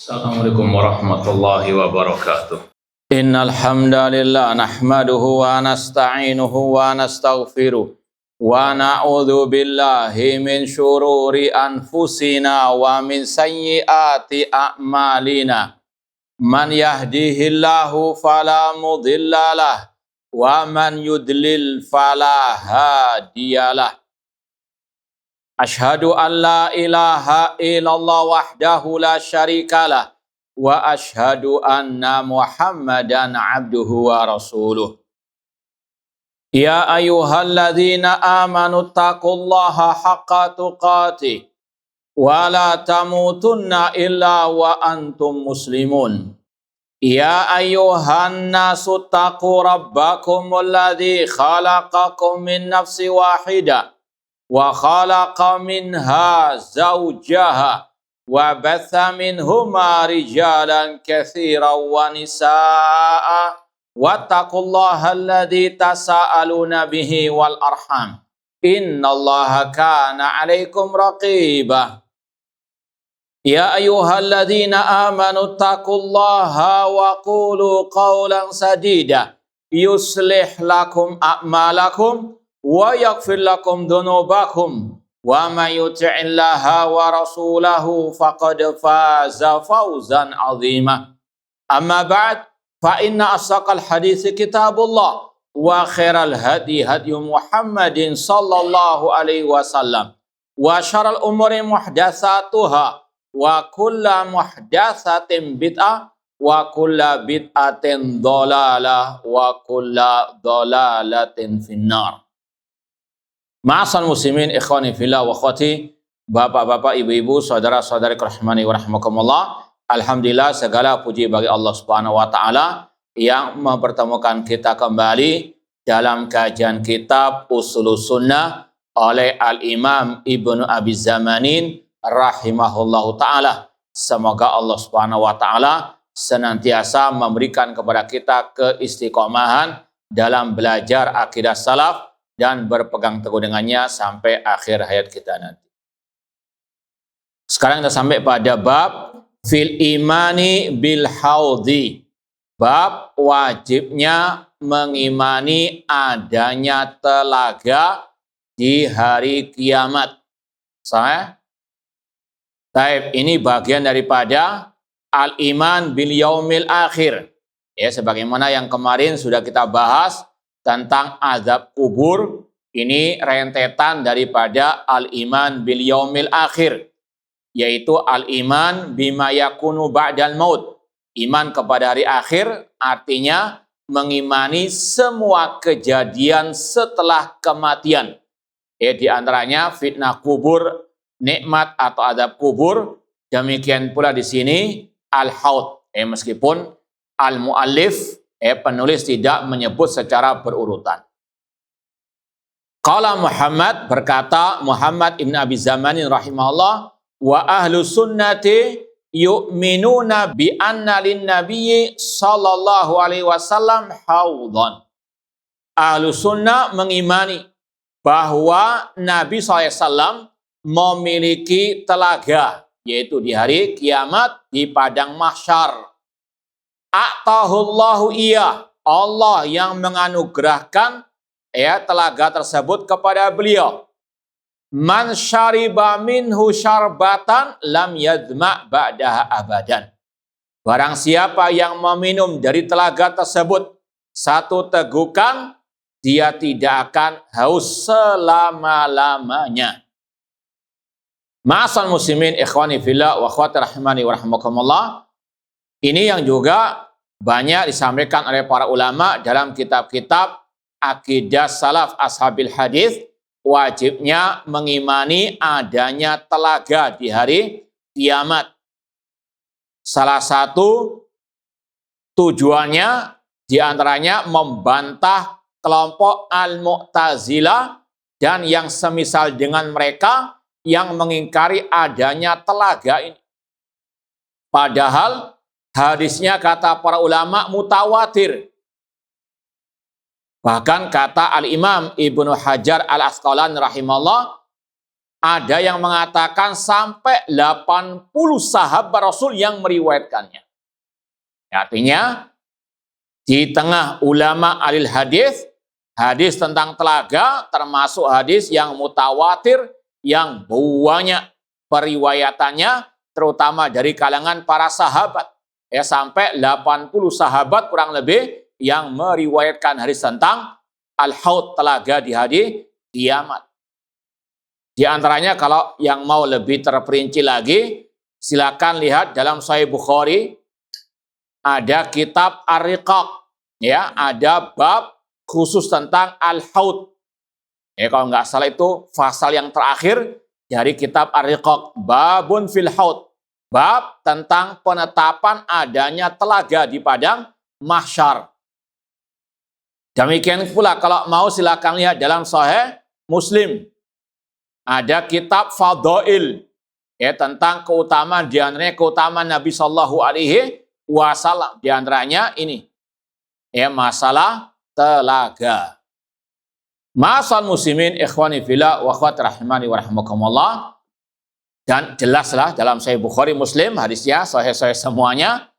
Assalamualaikum warahmatullahi wabarakatuh. Innal hamdalillah nahmaduhu wa nasta'inuhu wa nastaghfiruh wa na'udzu billahi min syururi anfusina wa min sayyiati a'malina. Man yahdihillahu fala mudhillalah wa man yudlil fala hadiyalah. Ashhadu an la ilaha illallah wahdahu la syarikalah wa ashhadu anna Muhammadan abduhu wa rasuluh. Ya ayyuhalladzina amanu taqullaha haqqa tuqatih wa la tamutunna illa wa antum muslimun. Ya ayyuhan nasu taqu rabbakumul ladzi khalaqakum min nafsin wahidah wa khalaqa minha zawjaha wa batha minhuma rijalan katsiran wa nisaa wattaqullaha alladzi tasaaluna bihi wal arham innallaha kana 'alaikum raqiba. Ya ayyuhalladzina amanu taqullaha wa qulu qawlan sadida yuslih lakum a'malakum wa yaghfir lakum dhunubakum wa may yuti'illaha wa rasulahu faqad faza fawzan 'azima. Amma ba'd, fa inna asdaqal hadits kitabullah wa khairal hadi hadyu Muhammadin sallallahu alaihi wasallam wa syarrul umuri muhdatsatuha wa kullu muhdatsatin bid'ah wa kullu bid'atin dhalalah wa kullu dhalalatin finnar. Ma'asal muslimin ikhwani fillah wa akhwati, bapak-bapak, ibu-ibu, saudara-saudari rahimani wa rahimakumullah. Alhamdulillah, segala puji bagi Allah Subhanahu wa taala yang mempertemukan kita kembali dalam kajian kitab Ushulus Sunnah oleh Al-Imam Ibnu Abi Zamanin rahimahullahu taala. Semoga Allah Subhanahu wa taala senantiasa memberikan kepada kita keistiqomahan dalam belajar akidah salaf dan berpegang teguh dengannya sampai akhir hayat kita nanti. Sekarang kita sampai pada bab fil imani bil haudhi. Bab wajibnya mengimani adanya telaga di hari kiamat. Ini bagian daripada al-iman bil yaumil akhir. Ya, sebagaimana yang kemarin sudah kita bahas tentang azab kubur, ini rentetan daripada al-iman bil yaumil akhir, yaitu al-iman bima yakunu ba'dal maut. Iman kepada hari akhir artinya mengimani semua kejadian setelah kematian. Di antaranya fitnah kubur, nikmat atau azab kubur. Demikian pula di sini al-haud. Meskipun al-muallif penulis tidak menyebut secara berurutan. Qala Muhammad, berkata Muhammad ibn Abi Zamanin rahimahullah, wa ahlu sunnati yu'minuna bi anna lin nabiyyi sallallahu alaihi wasallam haudhan. Ahlu sunnah mengimani bahwa Nabi SAW memiliki telaga, yaitu di hari kiamat di padang mahsyar. A'tahullahu iya, Allah yang menganugerahkan telaga tersebut kepada beliau. Man syariba minhu syarbatan lam yadma ba'daha abadan. Barang siapa yang meminum dari telaga tersebut satu tegukan, dia tidak akan haus selama-lamanya. Ma'asal muslimin ikhwani fillah wa akhwati rahimani wa rahimakumullah. Ini yang juga banyak disampaikan oleh para ulama dalam kitab-kitab akidah salaf ashabil hadis, wajibnya mengimani adanya telaga di hari kiamat. Salah satu tujuannya diantaranya membantah kelompok al-Mu'tazilah dan yang semisal dengan mereka yang mengingkari adanya telaga ini. Padahal hadisnya kata para ulama mutawatir. Bahkan kata Al-Imam Ibnu Hajar Al-Asqalani rahimahullah, Ada yang mengatakan sampai 80 sahabat Rasul yang meriwayatkannya. Artinya, di tengah ulama alil hadis, hadis tentang telaga termasuk hadis yang mutawatir, yang banyak periwayatannya, terutama dari kalangan para sahabat. Sampai 80 sahabat kurang lebih yang meriwayatkan hadis tentang al-haud, telaga di hari kiamat. Di antaranya kalau yang mau lebih terperinci lagi, silakan lihat dalam Sahih Bukhari, ada kitab Ar-Riqaq, ya, ada bab khusus tentang al-haud. Kalau nggak salah itu pasal yang terakhir dari kitab Ar-Riqaq, babun fil haud, bab tentang penetapan adanya telaga di padang mahsyar. Demikian pula kalau mau silakan lihat dalam Sahih Muslim, ada kitab Fadail, ya, tentang keutamaan, di antaranya keutamaan Nabi Shallallahu Alaihi Wasallam, di antaranya ini, ya, masalah telaga. Ma'asal muslimin ikhwani fillah wa akhwati rahimani wa rahimakumullah. Dan jelaslah dalam Sahih Bukhari Muslim hadisnya sahih-sahih semuanya.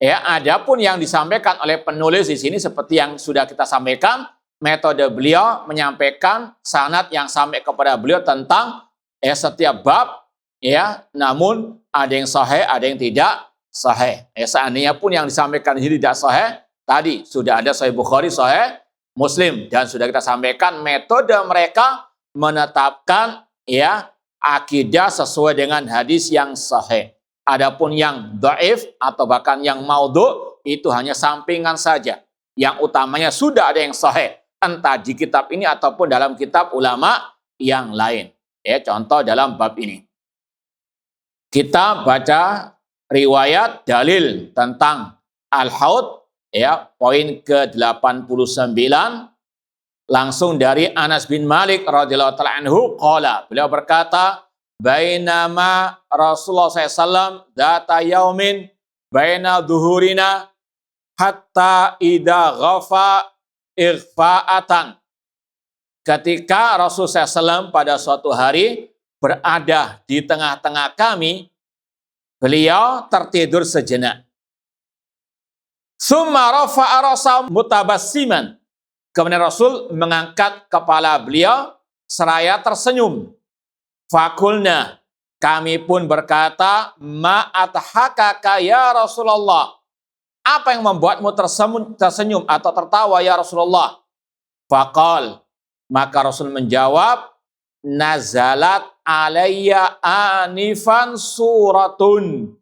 Ya, adapun yang disampaikan oleh penulis di sini seperti yang sudah kita sampaikan, metode beliau menyampaikan sanad yang sampai kepada beliau tentang setiap bab, ya, namun ada yang sahih, ada yang tidak sahih. Seandainya pun yang disampaikan ini tidak sahih, tadi sudah ada Sahih Bukhari, Sahih Muslim, dan sudah kita sampaikan metode mereka menetapkan, ya, akidah sesuai dengan hadis yang sahih. Adapun yang dhaif atau bahkan yang maudhu itu hanya sampingan saja. Yang utamanya sudah ada yang sahih, entah di kitab ini ataupun dalam kitab ulama yang lain. Ya, contoh dalam bab ini. Kita baca riwayat dalil tentang al-haud, ya, poin ke-89, langsung dari Anas bin Malik radhiyallahu ta'ala anhu, qala, beliau berkata, bainama Rasulullah SAW data yaumin baina duhurina hatta idha ghafa ighfa'atan. Ketika Rasulullah SAW pada suatu hari berada di tengah-tengah kami, beliau tertidur sejenak. Summa rafa'a ra'sahu mutabassiman. Kemudian Rasul mengangkat kepala beliau seraya tersenyum. Fakulna, kami pun berkata, ma'athakaka ya Rasulullah. Apa yang membuatmu tersenyum atau tertawa ya Rasulullah? Faqal, maka Rasul menjawab, nazalat alayya anifan suratun.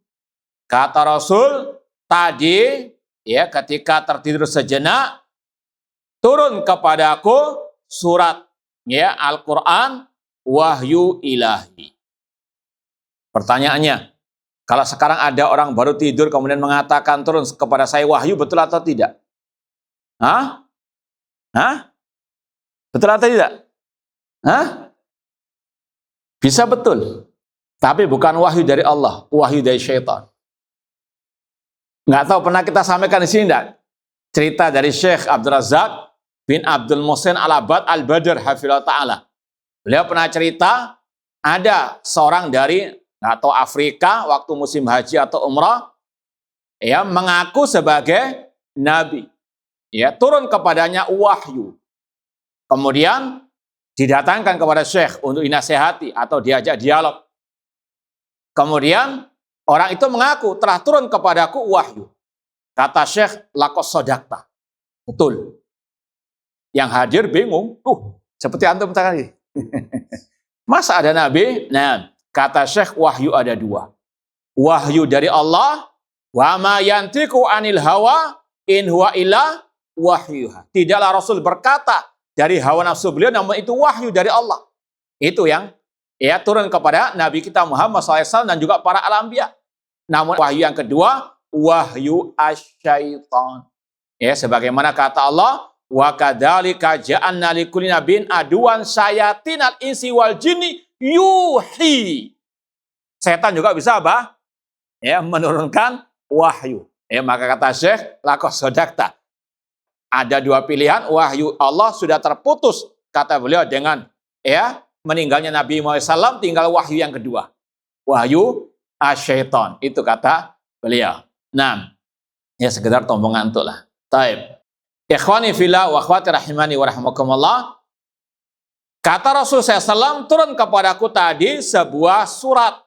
Kata Rasul, tadi, ya, ketika tertidur sejenak, turun kepadaku surat, ya, Al-Quran, wahyu ilahi. Pertanyaannya, kalau sekarang ada orang baru tidur kemudian mengatakan turun kepada saya wahyu, betul atau tidak? Hah? Hah? Betul atau tidak? Hah? Bisa betul. Tapi bukan wahyu dari Allah, wahyu dari syaitan. Nggak tahu pernah kita sampaikan di sini enggak? Cerita dari Syekh Abdul Razak bin Abdul Muhsin Al-Abad Al-Badr hafizahullah ta'ala. Beliau pernah cerita, ada seorang dari atau Afrika waktu musim haji atau umrah, ya, mengaku sebagai nabi. Ya, turun kepadanya wahyu. Kemudian didatangkan kepada Syekh untuk dinasehati atau diajak dialog. Kemudian orang itu mengaku telah turun kepadaku wahyu. Kata Syekh, laqad shadaqta. Betul. Yang hadir bingung. Seperti antum tadi. Masa ada nabi? Nah, kata Syekh, wahyu ada dua. Wahyu dari Allah, wa ma yantiqu anil hawa in huwa illa wahyuha. Tidaklah Rasul berkata dari hawa nafsu beliau, namun itu wahyu dari Allah. Itu yang, ya, turun kepada Nabi kita Muhammad SAW dan juga para al-anbiya. Namun wahyu yang kedua, wahyu asyaitan. Ya, sebagaimana kata Allah, wa kadzalika ja'alna likulli nabiyyin aduwan syayatinal insi wal jinni yuhi. Setan juga bisa apa? Ya, menurunkan wahyu. Ya, maka kata Syekh, laqad shadaqta. Ada dua pilihan, wahyu Allah sudah terputus, kata beliau, dengan, ya, meninggalnya Nabi Muhammad SAW tinggal wahyu yang kedua. Wahyu asyaiton. Itu kata beliau. Nah, ya sekedar tombong ngantuk lah. Taib. Ikhwani fillah wa akhwati rahimani wa rahmakumullah. Kata Rasul SAW, turun kepadaku tadi sebuah surat.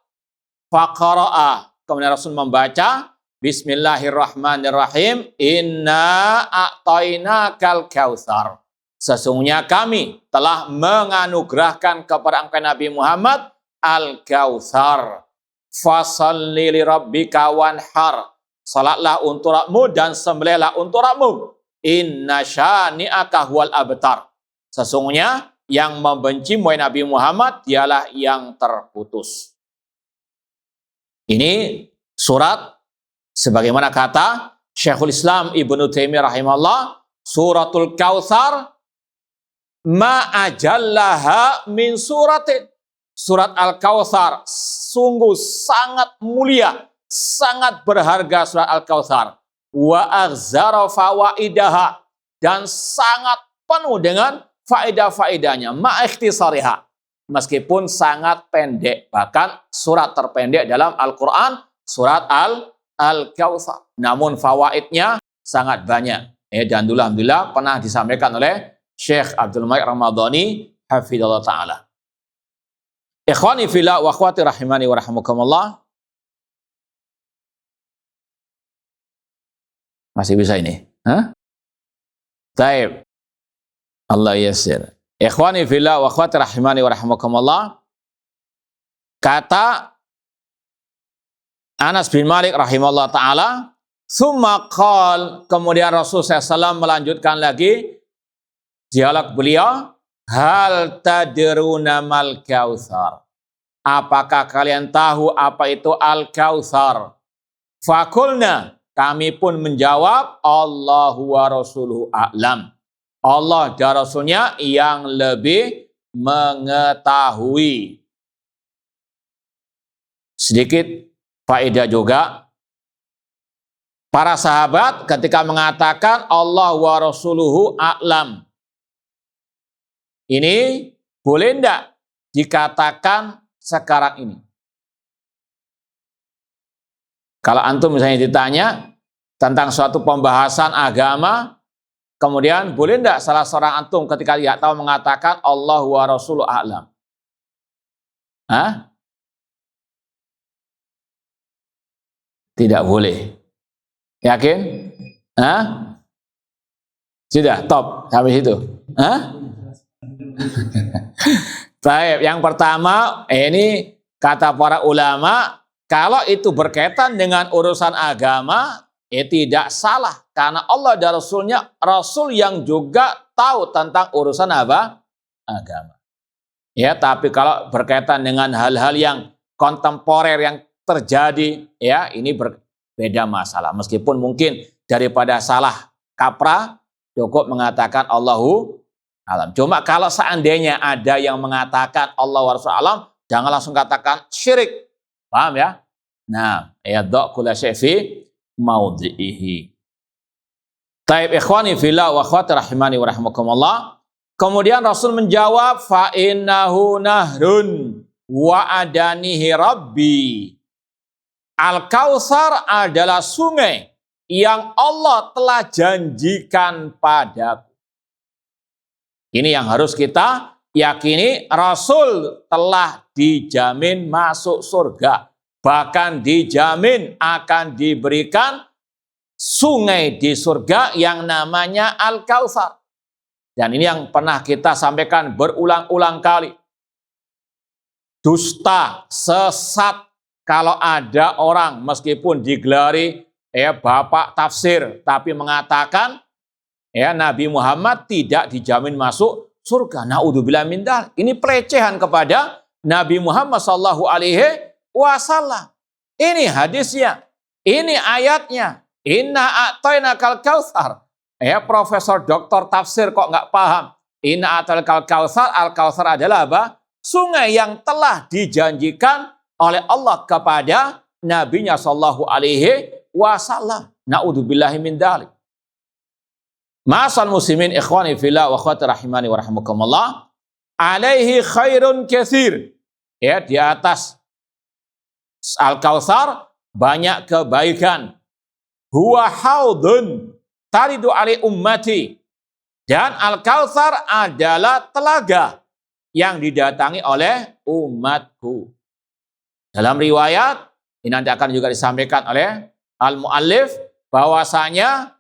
Faqara'a. Kemudian Rasul membaca, Bismillahirrahmanirrahim. Inna a'tainakal kautsar. Sesungguhnya kami telah menganugerahkan kepada engkau Nabi Muhammad al-kautsar. Fasalli li rabbika wanhar. Salatlah untuk Rabbmu dan sembelihlah untuk Rabbmu. Inna syani'aka huwal abtar. Sesungguhnya yang membenci Nabi Muhammad dialah yang terputus. Ini surat sebagaimana kata Syekhul Islam Ibnu Taimiyah rahimahullah, suratul Kautsar ma ajallaha min suratin. Surat Al-Kautsar sungguh sangat mulia, sangat berharga surat Al-Kautsar. Wa aghzara fawaidaha, dan sangat penuh dengan faedah-faedahnya, ma ikhtisariha, meskipun sangat pendek, bahkan surat terpendek dalam Al-Qur'an surat Al-Kautsar. Namun fawaidnya sangat banyak. Dan alhamdulillah pernah disampaikan oleh Syekh Abdul Malik Ramadhani hafizallahu taala. Ikhwani fillah wa akhwati rahimani wa rahmakumullah. Masih bisa ini? Taib. Allah yassir. Ikhwani fillah wa akhwati rahimani wa rahmakumullah. Kata Anas bin Malik rahimahullah ta'ala, summa qal, kemudian Rasul SAW melanjutkan lagi dialog beliau, hal tadruna mal kautsar. Apakah kalian tahu apa itu al-kautsar? Fakulna, kami pun menjawab, Allahu wa rasuluhu a'lam. Allah dan Rasulnya yang lebih mengetahui. Sedikit faedah juga. Para sahabat ketika mengatakan Allah wa rasuluhu a'lam, ini boleh enggak dikatakan sekarang ini? Kalau antum misalnya ditanya tentang suatu pembahasan agama, kemudian boleh enggak salah seorang antum ketika tidak tahu mengatakan Allah wa rasuluhu a'lam? Tidak boleh. Yakin? Sudah, top. Sampai situ. Baik, yang pertama, ini kata para ulama, kalau itu berkaitan dengan urusan agama, tidak salah. Karena Allah dan Rasulnya, Rasul yang juga tahu tentang urusan apa? Agama. Ya, tapi kalau berkaitan dengan hal-hal yang kontemporer yang terjadi, ya ini berbeda masalah. Meskipun mungkin daripada salah kaprah, cukup mengatakan Allahu alam. Cuma kalau seandainya ada yang mengatakan Allah wa rasul alam, jangan langsung katakan syirik. Paham ya? Nah, ya kulla syai' fi maudhi'ihi. Taib ikhwani fillah wa akhwati rahimani wa rahmakumullah. Kemudian Rasul menjawab, fa innahu nahrun wa adanihi rabbi. Al-Kautsar adalah sungai yang Allah telah janjikan padaku. Ini yang harus kita yakini, Rasul telah dijamin masuk surga. Bahkan dijamin akan diberikan sungai di surga yang namanya Al-Kautsar. Dan ini yang pernah kita sampaikan berulang-ulang kali. Dusta, sesat, kalau ada orang meskipun digelari bapak tafsir, tapi mengatakan Nabi Muhammad tidak dijamin masuk surga. Naudzubillah min dzalik. Ini pelecehan kepada Nabi Muhammad sallallahu alaihi wasallam. Ini hadisnya, ini ayatnya. Inna a'tainakal kautsar. Profesor doktor tafsir kok nggak paham. Inna a'tainakal kautsar. Al-Kautsar adalah apa? Sungai yang telah dijanjikan oleh Allah kepada Nabi-Nya sallallahu alaihi wasallam. Naudzubillahi min dzalik. Ma'asal muslimin ikhwani fillah wa akhwati rahimani wa rahmakumullah. alaihi khairun katsir. Ya, di atas Al-Kautsar banyak kebaikan. Huwa haudun taridu alai ummati. Dan Al-Kautsar adalah telaga yang didatangi oleh umatku. Dalam riwayat, ini nanti akan juga disampaikan oleh Al-Mu'allif, bahwasanya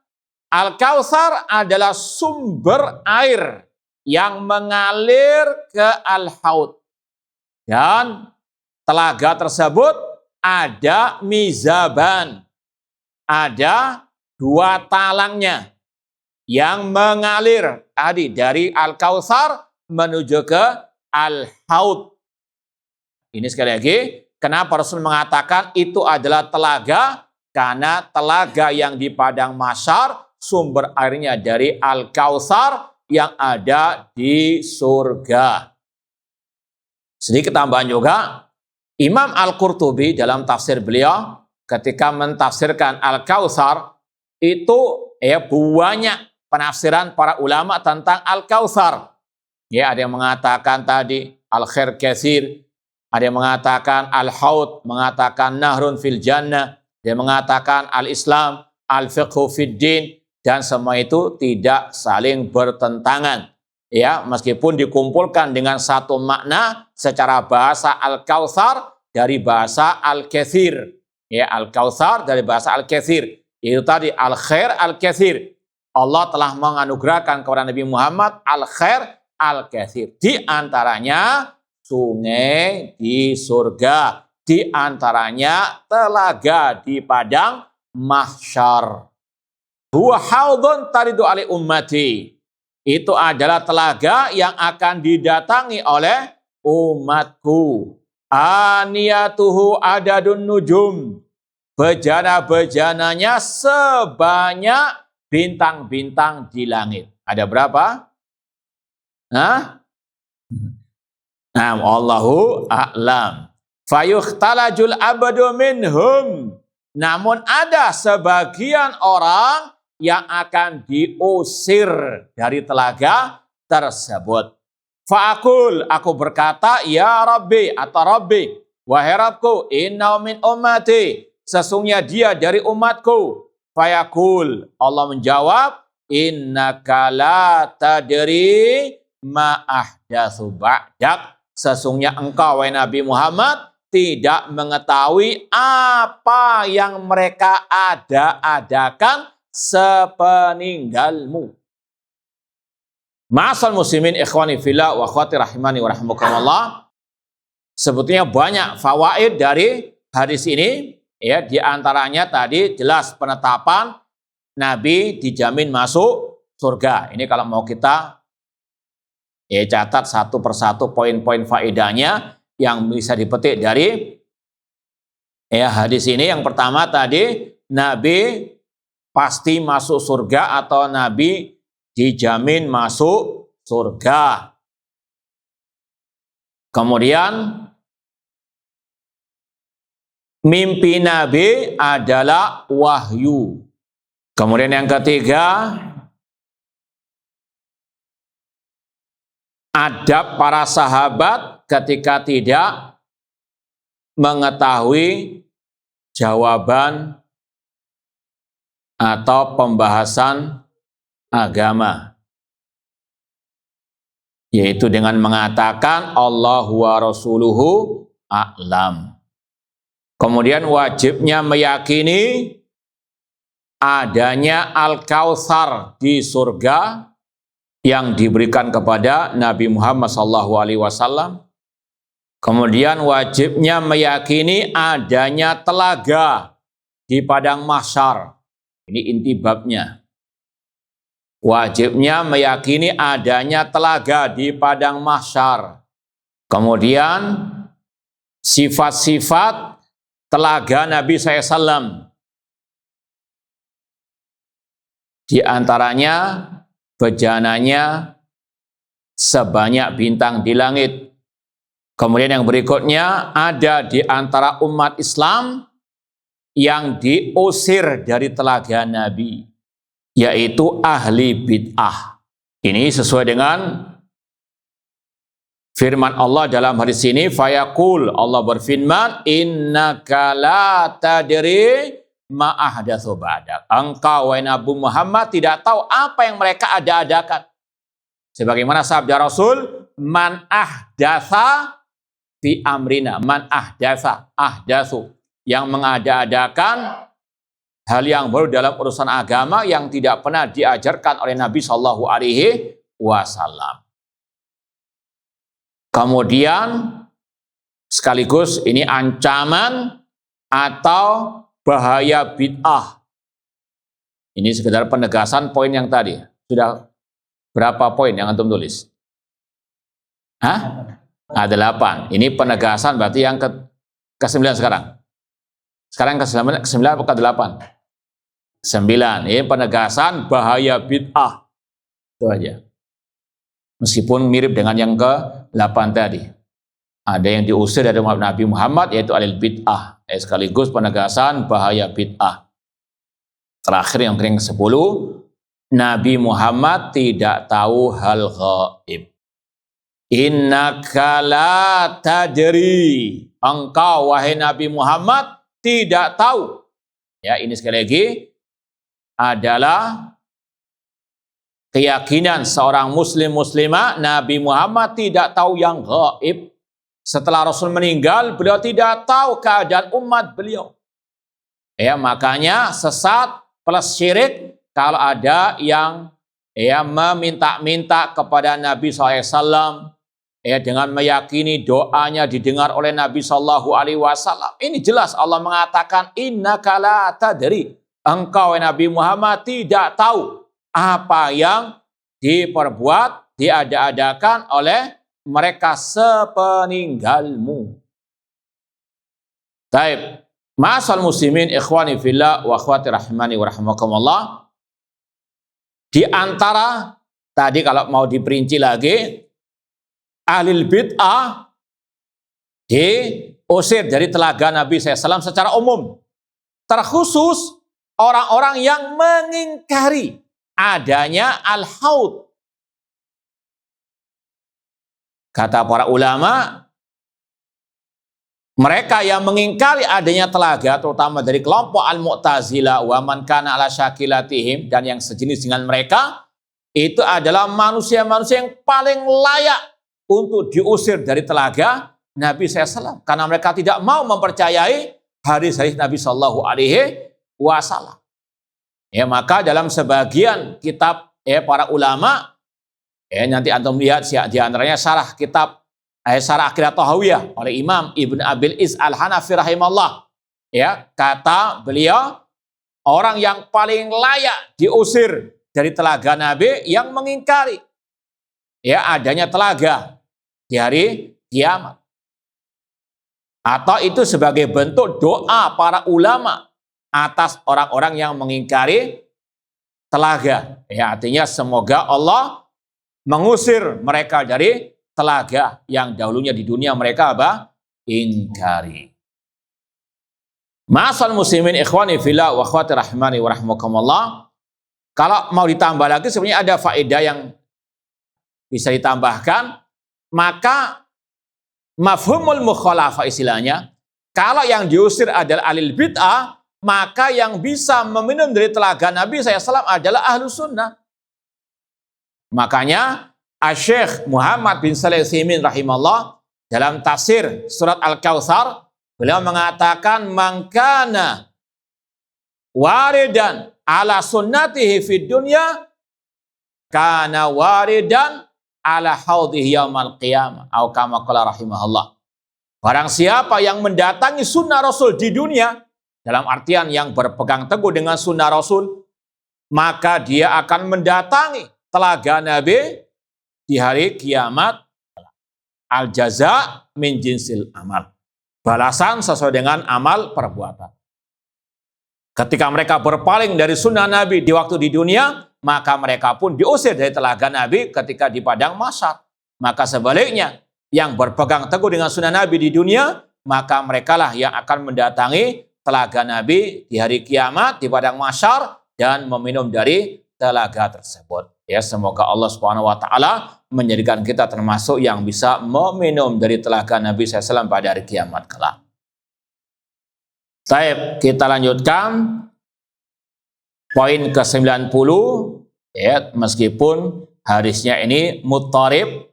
Al-Kautsar adalah sumber air yang mengalir ke Al-Haud. Dan telaga tersebut ada mizaban, ada 2 talangnya yang mengalir tadi dari Al-Kautsar menuju ke Al-Haud. Ini sekali lagi, kenapa Rasul mengatakan itu adalah telaga? Karena telaga yang di padang mahsyar sumber airnya dari Al-Kautsar yang ada di surga. Sedikit tambahan juga, Imam Al-Qurtubi dalam tafsir beliau ketika mentafsirkan Al-Kautsar itu banyak penafsiran para ulama tentang Al-Kautsar. Ya, ada yang mengatakan tadi Al-Khair Katsir, ada yang mengatakan Al-Haud, mengatakan Nahrun fil Jannah, dia mengatakan Al-Islam, Al-Fiqhu fid Din, dan semua itu tidak saling bertentangan. Ya, meskipun dikumpulkan dengan satu makna secara bahasa Al-Kautsar dari bahasa Al-Katsir. Ya, Al-Kautsar dari bahasa Al-Katsir. Itu tadi Al-Khair Al-Katsir. Allah telah menganugerahkan kepada Nabi Muhammad Al-Khair Al-Katsir. Di antaranya sungai di surga. Di antaranya telaga di padang mahsyar. Huwa haudun taridu ali ummati. Itu adalah telaga yang akan didatangi oleh umatku. Aniyatuhu adadun nujum. Bejana-bejananya sebanyak bintang-bintang di langit. Ada berapa? Allahu a'lam. Fayukhtalajul abadu minhum. Namun ada sebagian orang yang akan diusir dari telaga tersebut. Fa'akul, aku berkata, ya Rabbi atau Rabbi, wahai Rabbku, inna min ummati, sesungguhnya dia dari umatku. Fayakul, Allah menjawab, innaka la tadri ma ahdatsu ba'dak, sesungguhnya engkau wahai Nabi Muhammad tidak mengetahui apa yang mereka adakan sepeninggalmu. Ma'asal muslimin ikhwani fillah wa akhwati rahimani wa rahimakumullah. Sebetulnya banyak fawaid dari hadis ini, ya, di antaranya tadi jelas penetapan Nabi dijamin masuk surga. Ini kalau mau kita catat satu persatu poin-poin faedahnya yang bisa dipetik dari hadis ini. Yang pertama tadi, Nabi pasti masuk surga atau Nabi dijamin masuk surga. Kemudian mimpi Nabi adalah wahyu. Kemudian yang ketiga, adab para sahabat ketika tidak mengetahui jawaban atau pembahasan agama, yaitu dengan mengatakan Allahu wa rasuluhu a'lam. Kemudian wajibnya meyakini adanya Al-Kautsar di surga yang diberikan kepada Nabi Muhammad SAW. Kemudian wajibnya meyakini adanya telaga di padang mahsyar. Ini inti babnya. Wajibnya meyakini adanya telaga di padang mahsyar. Kemudian sifat-sifat telaga Nabi SAW. Di antaranya bejananya sebanyak bintang di langit. Kemudian yang berikutnya, ada di antara umat Islam yang diusir dari telaga Nabi, yaitu ahli bid'ah. Ini sesuai dengan firman Allah dalam hadis ini, fayaqul, Allah berfirman, innaka la tadri ma ahdatsu ba'dak. Engkau wahai Nabi Muhammad tidak tahu apa yang mereka ada-adakan. Sebagaimana sabda Rasul, man ahdatsa fi amrina, man ahdatsa, ahdatsu, yang mengada-adakan hal yang baru dalam urusan agama yang tidak pernah diajarkan oleh Nabi Shallallahu Alaihi Wasallam. Kemudian sekaligus ini ancaman atau bahaya bid'ah. Ini sekedar penegasan poin yang tadi. Sudah berapa poin yang antum tulis? Hah? Ada 8. Ini penegasan berarti yang ke-9 sekarang. Sekarang ke-9 atau ke-8? 9. Ini penegasan bahaya bid'ah. Itu aja. Meskipun mirip dengan yang ke-8 tadi. Ada yang diusir dari Nabi Muhammad, yaitu alil bid'ah. Sekaligus penegasan bahaya bid'ah. Terakhir yang ke-10, Nabi Muhammad tidak tahu hal gaib. Innaka la tadri. Engkau wahai Nabi Muhammad tidak tahu. Ya, ini sekali lagi adalah keyakinan seorang muslim muslimah, Nabi Muhammad tidak tahu yang gaib. Setelah Rasul meninggal, beliau tidak tahu keadaan umat beliau. Ya, makanya sesat plus syirik kalau ada yang meminta-minta kepada Nabi SAW, dengan meyakini doanya didengar oleh Nabi Shallallahu Alaihi Wasallam. Ini jelas Allah mengatakan, innaka la tadri. Engkau Nabi Muhammad tidak tahu apa yang diperbuat, diada-adakan oleh mereka sepeninggalmu. Taib. Ma'asal muslimin ikhwani fillah wa akhwati rahimani wa rahimakumullah. Di antara tadi kalau mau diperinci lagi, ahlul bid'ah diusir dari telaga Nabi SAW secara umum. Terkhusus orang-orang yang mengingkari adanya al-haud. Kata para ulama, mereka yang mengingkari adanya telaga, terutama dari kelompok al-Mu'tazilah wa man kana ala syakilatihim, dan yang sejenis dengan mereka, itu adalah manusia-manusia yang paling layak untuk diusir dari telaga Nabi SAW. Karena mereka tidak mau mempercayai hadis-hadis Nabi Shallallahu Alaihi Wasallam. Ya, maka dalam sebagian kitab para ulama, nanti antum lihat di antaranya syarah kitab Syarah Aqidah Tahawiyah oleh Imam Ibn Abil Iz Al-Hanafi rahimahullah. Ya, kata beliau, orang yang paling layak diusir dari telaga Nabi yang mengingkari adanya telaga di hari kiamat. Atau itu sebagai bentuk doa para ulama atas orang-orang yang mengingkari telaga. Ya, artinya semoga Allah mengusir mereka dari telaga yang dahulunya di dunia mereka ingkari. Ma'asal muslimin ikhwani fillah wa akhwati rahimani wa rahimakumullah. Kalau mau ditambah lagi sebenarnya ada faedah yang bisa ditambahkan. Maka mafhumul mukhalafah istilahnya, kalau yang diusir adalah ahlul bid'ah, maka yang bisa meminum dari telaga Nabi SAW adalah ahlus sunnah. Makanya Syekh Muhammad bin Shalih Al-Utsaimin rahimahullah dalam tafsir surat Al-Kautsar, beliau mengatakan, man kana waridan ala sunnatihi fid dunya kana waridan ala haudhihi yaumal qiyamah, atau kama qala rahimahullah. Barang siapa yang mendatangi sunnah Rasul di dunia, dalam artian yang berpegang teguh dengan sunnah Rasul, maka dia akan mendatangi telaga Nabi di hari kiamat. Al jaza min jinsil amal. Balasan sesuai dengan amal perbuatan. Ketika mereka berpaling dari sunnah Nabi di waktu di dunia, maka mereka pun diusir dari telaga Nabi ketika di padang mahsyar. Maka sebaliknya, yang berpegang teguh dengan sunnah Nabi di dunia, maka merekalah yang akan mendatangi telaga Nabi di hari kiamat, di padang mahsyar, dan meminum dari telaga tersebut. Ya, semoga Allah Subhanahu wa taala menjadikan kita termasuk yang bisa meminum dari telaga Nabi SAW pada hari kiamat kelak. Baik, kita lanjutkan poin ke-90, ya, meskipun hadisnya ini muttarib,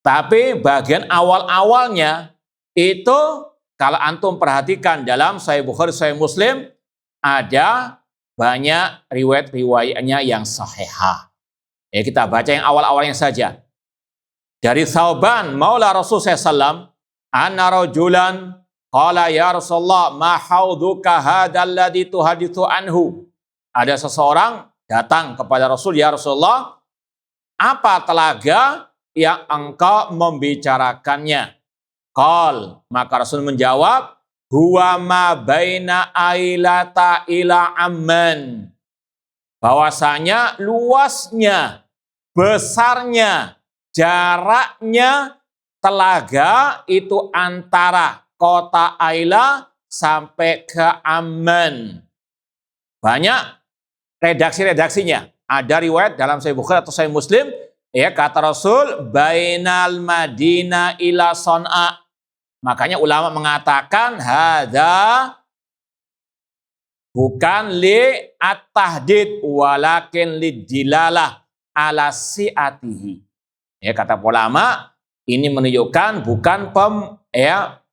tapi bagian awal-awalnya itu kalau antum perhatikan dalam Sahih Bukhari, Sahih Muslim, ada banyak riwayat-riwayatnya yang sahihah. Ya, kita baca yang awal-awalnya saja. Dari Thauban maula Rasul SAW, anna rajulan qala ya Rasulullah ma haudhuka hadzal ladzi tuhaditsu anhu. Ada seseorang datang kepada Rasul, ya Rasulullah, apa telaga yang engkau membicarakannya? Qal, maka Rasul menjawab, huwa ma baina ailata ila amman. Bahwasanya luasnya, besarnya, jaraknya telaga itu antara kota Aila sampai ke Amman. Banyak redaksi-redaksinya. Ada riwayat dalam Sahih Bukhari atau Sahih Muslim, ya, kata Rasul, bainal Madinah ila Son'a. Makanya ulama mengatakan hadza bukan li at-tahdid walakin lidilalah ala si'atihi. Ya, kata ulama, ini menunjukkan bukan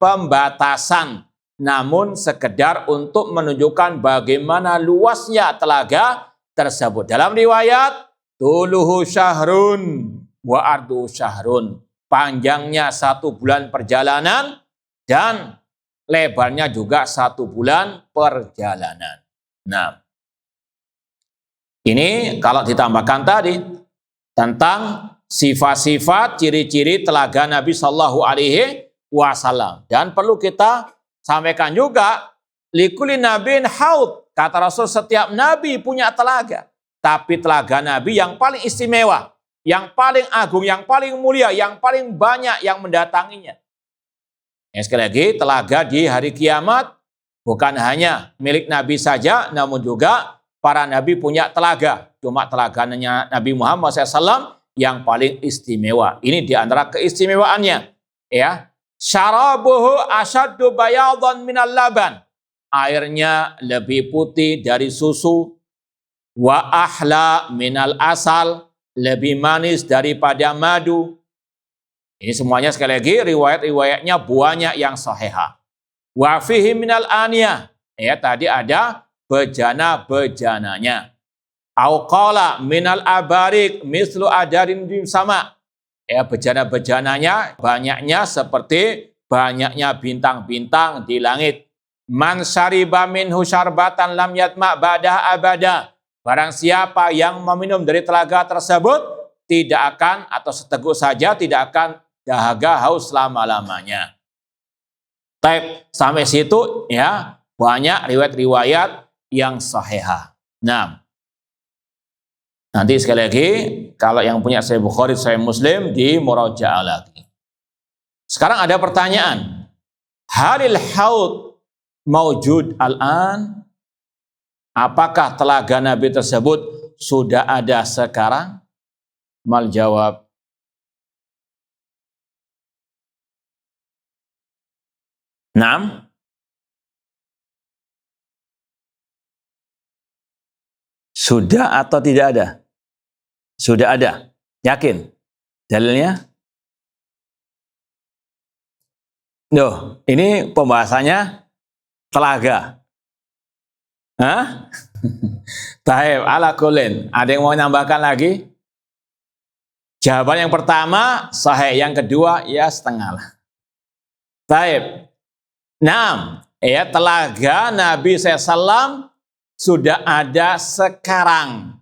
pembatasan, namun sekedar untuk menunjukkan bagaimana luasnya telaga tersebut. Dalam riwayat, tuluhu syahrun wa ardu syahrun. Panjangnya 1 bulan perjalanan dan lebarnya juga 1 bulan perjalanan. Nah, ini kalau ditambahkan tadi tentang sifat-sifat ciri-ciri telaga Nabi Shallallahu Alaihi Wasallam, dan perlu kita sampaikan juga likulli nabiin haud. Kata Rasul, setiap nabi punya telaga, tapi telaga Nabi yang paling istimewa, yang paling agung, yang paling mulia, yang paling banyak yang mendatanginya. Sekali lagi, telaga di hari kiamat bukan hanya milik Nabi saja, namun juga para Nabi punya telaga. Cuma telaganya Nabi Muhammad SAW yang paling istimewa. Ini di antara keistimewaannya. Ya, syarabuhu asyaddu bayadan minal laban. Airnya lebih putih dari susu. Wa ahla minal asal. Lebih manis daripada madu. Ini semuanya sekali lagi riwayat-riwayatnya banyak yang sahihah. Wa fihi minal aniyah. Ya, tadi ada bejana-bejananya. Au qala minal abarik mislu adarin sama. Ya, bejana-bejananya banyaknya seperti banyaknya bintang-bintang di langit. Man syariba minhu syarbatan lam yatma ba'da abada. Barang siapa yang meminum dari telaga tersebut tidak akan, atau seteguk saja, tidak akan dahaga haus selama-lamanya. Sampai situ ya, banyak riwayat-riwayat yang sahihah. Nah, nanti sekali lagi kalau yang punya Sahih Bukhari, Sahih Muslim di murajaah lagi. Sekarang ada pertanyaan. Halil haud maujud al-an? Apakah telaga Nabi tersebut sudah ada sekarang? Mal jawab, naam. Sudah atau tidak ada? Sudah ada. Yakin? Dalilnya? Loh, ini pembahasannya telaga. Hah? Taib, ala kulin. Ada yang mau menambahkan lagi? Jawaban yang pertama sahih, yang kedua ya setengah lah. Taib. Nah, ya, telaga Nabi SAW sudah ada sekarang.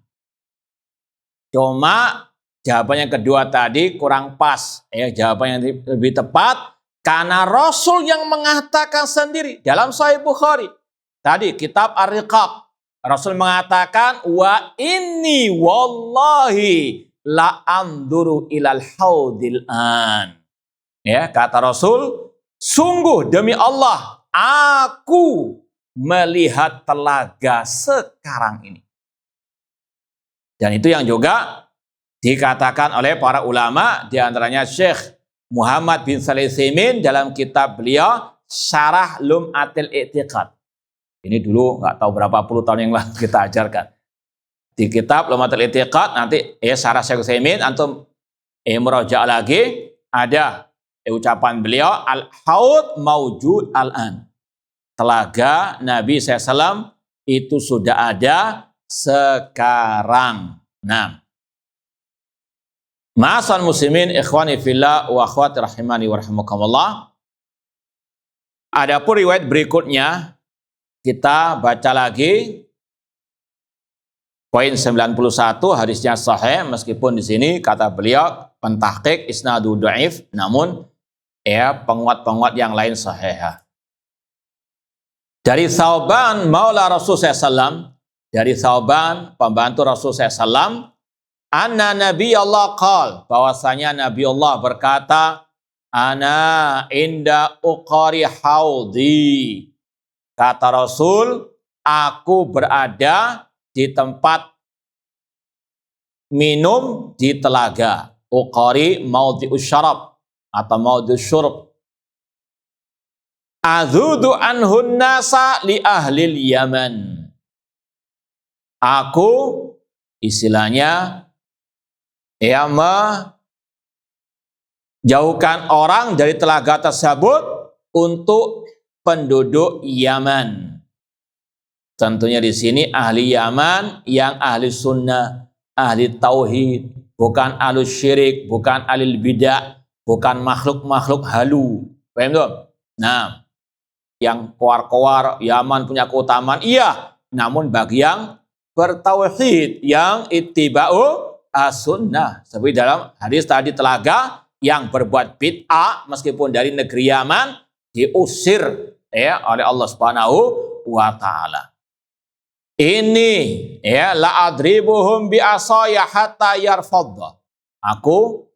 Cuma jawaban yang kedua tadi kurang pas. Ya, jawaban yang lebih tepat karena Rasul yang mengatakan sendiri dalam Sahih Bukhari. Tadi kitab Ar-Riqaq. Rasul mengatakan wa inni wallahi la anduru ilal haudil an. Ya, kata Rasul, sungguh demi Allah, aku melihat telaga sekarang ini. Dan itu yang juga dikatakan oleh para ulama, diantaranya Syekh Muhammad bin Shalih Utsaimin dalam kitab beliau Syarah Lum'atil I'tiqad. Ini dulu nggak tahu berapa puluh tahun yang lalu kita ajarkan. Di kitab Lum'atil I'tiqad nanti Syarah Syekh Utsaimin antum meraja' lagi, ada ucapan beliau al-haud maujud al-an. Telaga Nabi SAW itu sudah ada sekarang. Nah, ma'asal muslimin ikhwani fillah wa akhwati rahimani wa rahimakumullah. Adapun riwayat berikutnya kita baca lagi poin 91, hadisnya sahih meskipun di sini kata beliau pentahqiq isnadu dhaif, namun penguat-penguat yang lain sahih. Dari Thauban maula Rasul SAW, dari Thauban pembantu Rasul SAW, anna Nabi Allah qal, bahwasanya Nabi Allah berkata, ana inda uqari haudi. Kata Rasul, aku berada di tempat minum di telaga. Uqari maudhi'us syarab atau maudhi'us syurb. Azudu anhun nasa li ahlil Yaman. Aku istilahnya menjauhkan orang dari telaga tersebut untuk penduduk Yaman. Tentunya di sini ahli Yaman yang ahli sunnah, ahli tauhid, bukan ahli syirik, bukan ahli bidah, bukan makhluk-makhluk halu. Paham tuh? Nah, yang koar-koar Yaman punya keutamaan, iya, namun bagi yang bertauhid, yang ittiba'u as-sunnah, seperti dalam hadis tadi telaga, yang berbuat bid'ah meskipun dari negeri Yaman diusir oleh Allah Subhanahu wa taala. Ini la adribuhum bi asaya hatta yarfadda. Aku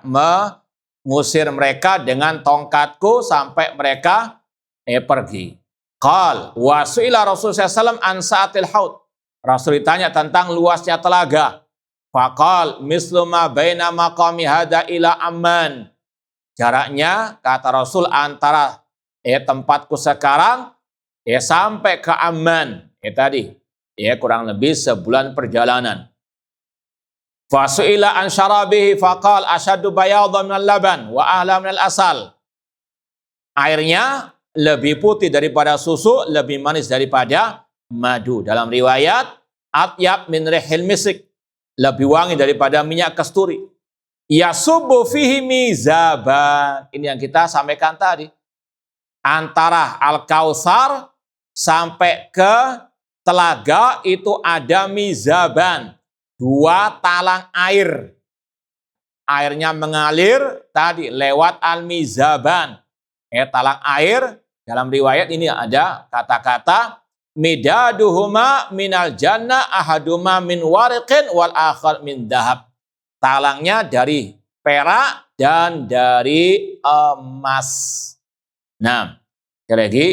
mengusir mereka dengan tongkatku sampai mereka pergi. Qal wa su'ila Rasul sallallahu an sa'atil haud. Rasul ditanya tentang luasnya telaga. Faqal mislu ma baina maqami hada ila Amman. Jaraknya kata Rasul antara tempatku sekarang sampai ke Amman. Tadi kurang lebih sebulan perjalanan. Fasu'ila an syarabihi faqal asyaddu bayadhan minal laban wa ahla minal asal. Airnya lebih putih daripada susu, lebih manis daripada madu. Dalam riwayat, atyab min rihil misik, lebih wangi daripada minyak kasturi. Yasubbu fihi mizaban. Ini yang kita sampaikan tadi. Antara Al-Kautsar sampai ke telaga itu ada mizaban, 2 talang air. Airnya mengalir tadi lewat al-mizaban. Talang air, dalam riwayat ini ada kata-kata midaduhuma minal jannah ahaduma min wariqin wal akhar min dahab. Talangnya dari perak dan dari emas. Nah, sekali lagi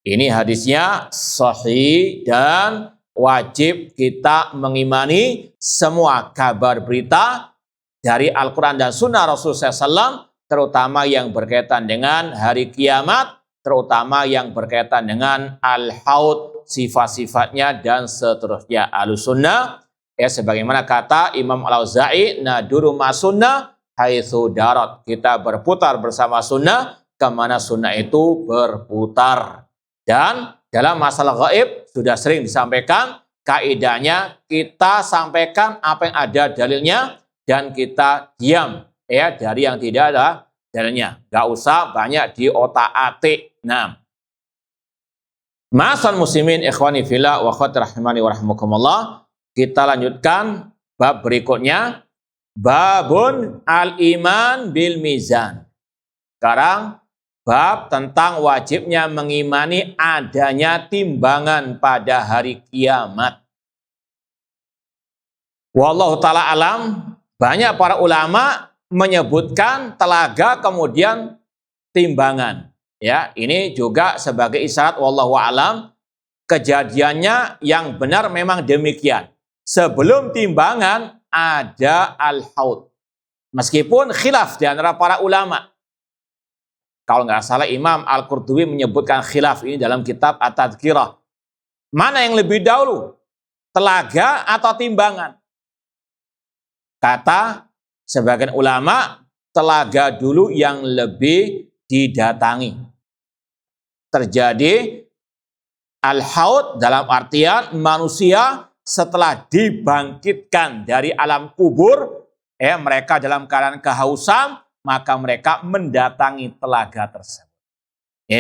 ini hadisnya sahih dan wajib kita mengimani semua kabar berita dari Al-Quran dan Sunnah Rasulullah SAW, terutama yang berkaitan dengan hari kiamat, terutama yang berkaitan dengan al-haud, sifat-sifatnya dan seterusnya. Al-sunnah, sebagaimana kata Imam Al-Auza'i, naduru ma sunnah haitsu darat. Kita berputar bersama sunnah kemana sunnah itu berputar. Dan dalam masalah gaib sudah sering disampaikan, kaidahnya kita sampaikan apa yang ada dalilnya dan kita diam dari yang tidak ada dalilnya. Gak usah banyak diotak-atik. Nah, ma'asal muslimin ikhwani fillah wa akhwati rahimani wa rahimakumullah. Kita lanjutkan bab berikutnya, babun al-iman bil mizan. Sekarang bab tentang wajibnya mengimani adanya timbangan pada hari kiamat. Wallahu ta'ala alam, banyak para ulama menyebutkan telaga kemudian timbangan. Ya, ini juga sebagai isyarat wallahu alam, kejadiannya yang benar memang demikian. sebelum timbangan ada al-haud. Meskipun khilaf di antara para ulama. Kalau nggak salah Imam Al-Qurtubi menyebutkan khilaf ini dalam kitab At-Tadhkirah. Mana yang lebih dahulu? Telaga atau timbangan? Kata sebagian ulama, telaga dulu yang lebih didatangi. Terjadi al-haud dalam artian manusia setelah dibangkitkan dari alam kubur, mereka dalam keadaan kehausan, maka mereka mendatangi telaga tersebut.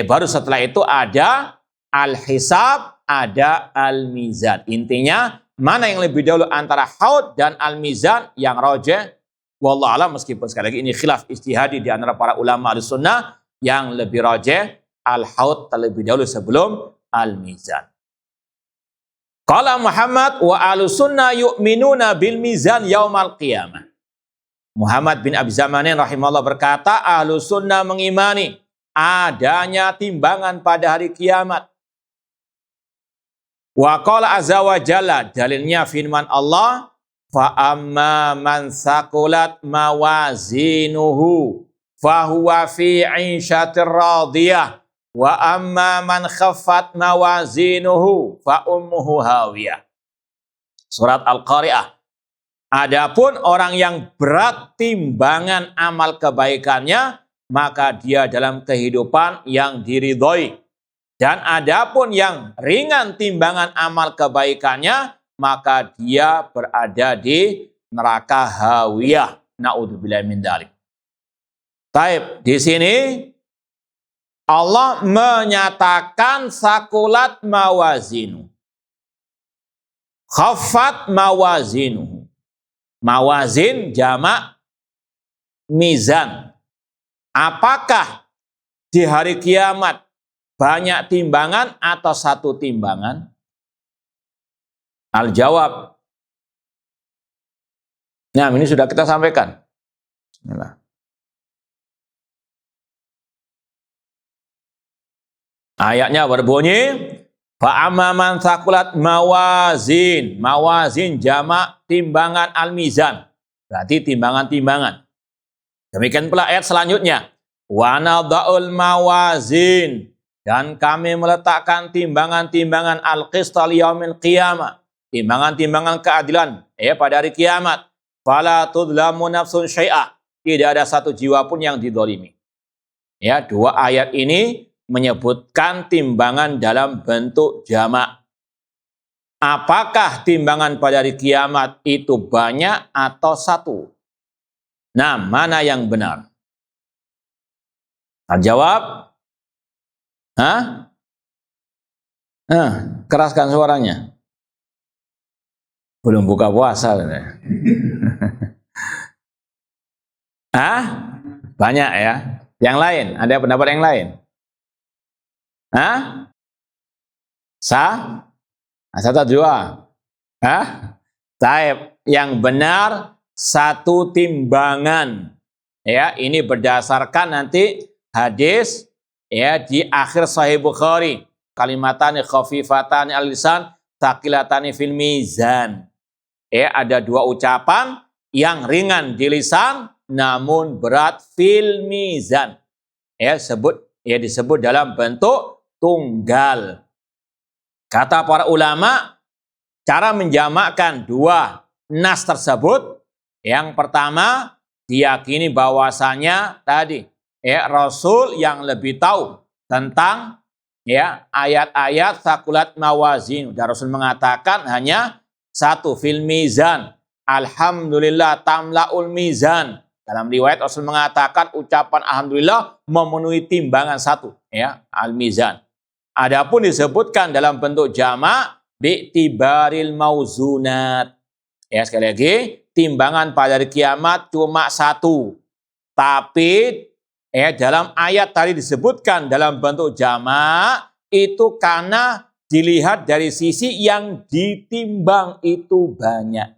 Baru setelah itu ada al-hisab, ada al-mizan. Intinya, mana yang lebih dahulu antara haud dan al-mizan yang rajih? Wallahu a'lam, meskipun sekali lagi ini khilaf ijtihadi di antara para ulama al-sunnah, yang lebih rajih al-haud terlebih dahulu sebelum al-mizan. Qala Muhammad wa al-sunnah yu'minuna bil mizan yaumal qiyamah. Muhammad bin Abi Zamanin rahimahullah berkata, ahlu sunnah mengimani adanya timbangan pada hari kiamat. Wa qala azza wa jalla, dalilnya firman Allah, fa amma man saqulat mawazinuhu fahuwa fi 'ishatir radiyah wa amma man khaffat mawazinuhu fa ummuhu hawiyah. Surat Al-Qari'ah. Adapun orang yang berat timbangan amal kebaikannya, maka dia dalam kehidupan yang diridhoi. Dan adapun yang ringan timbangan amal kebaikannya, maka dia berada di neraka hawiyah. Na'udzubillah min dzalik. Baik, di sini Allah menyatakan sakulat mawazinu. Khaffat mawazinu. Mawazin jamak mizan. Apakah di hari kiamat banyak timbangan atau satu timbangan? Al-jawab. Nah, ini sudah kita sampaikan. Bismillah. Ayatnya berbunyi, fa'amma man thaqulat mawazin. Mawazin jamak timbangan al-mizan. Berarti timbangan-timbangan. Demikian pula ayat selanjutnya. Wa nadha'ul mawazin. Dan kami meletakkan timbangan-timbangan al-qista liyaumil qiyamah. Timbangan-timbangan keadilan pada hari kiamat. Fala tudlamu nafsun syai'ah. Tidak ada satu jiwa pun yang didolimi. Dua ayat ini menyebutkan timbangan dalam bentuk jamak. Apakah timbangan pada hari kiamat itu banyak atau satu? Nah, mana yang benar? Jawab. Keraskan suaranya. Belum buka puasa. Banyak ya. Yang lain, ada pendapat yang lain? Satu dua. Taib. Yang benar satu timbangan. Ini berdasarkan nanti hadis di akhir Sahih Bukhari. Kalimatani khafifatani al-lisan, thaqilatani fil mizan. Ada dua ucapan yang ringan di lisan namun berat fil mizan. Disebut dalam bentuk tunggal. Kata para ulama, cara menjamakkan dua nas tersebut, yang pertama diyakini bahwasanya tadi Rasul yang lebih tahu tentang ayat-ayat thaqulat mawazin. Dan Rasul mengatakan hanya satu fil mizan. Alhamdulillah tamlaul mizan. Dalam riwayat Rasul mengatakan ucapan alhamdulillah memenuhi timbangan satu, al-mizan. Adapun disebutkan dalam bentuk jamak bi'tibaril mauzunat. Sekali lagi, timbangan pada hari kiamat cuma satu. Tapi dalam ayat tadi disebutkan dalam bentuk jamak itu karena dilihat dari sisi yang ditimbang itu banyak.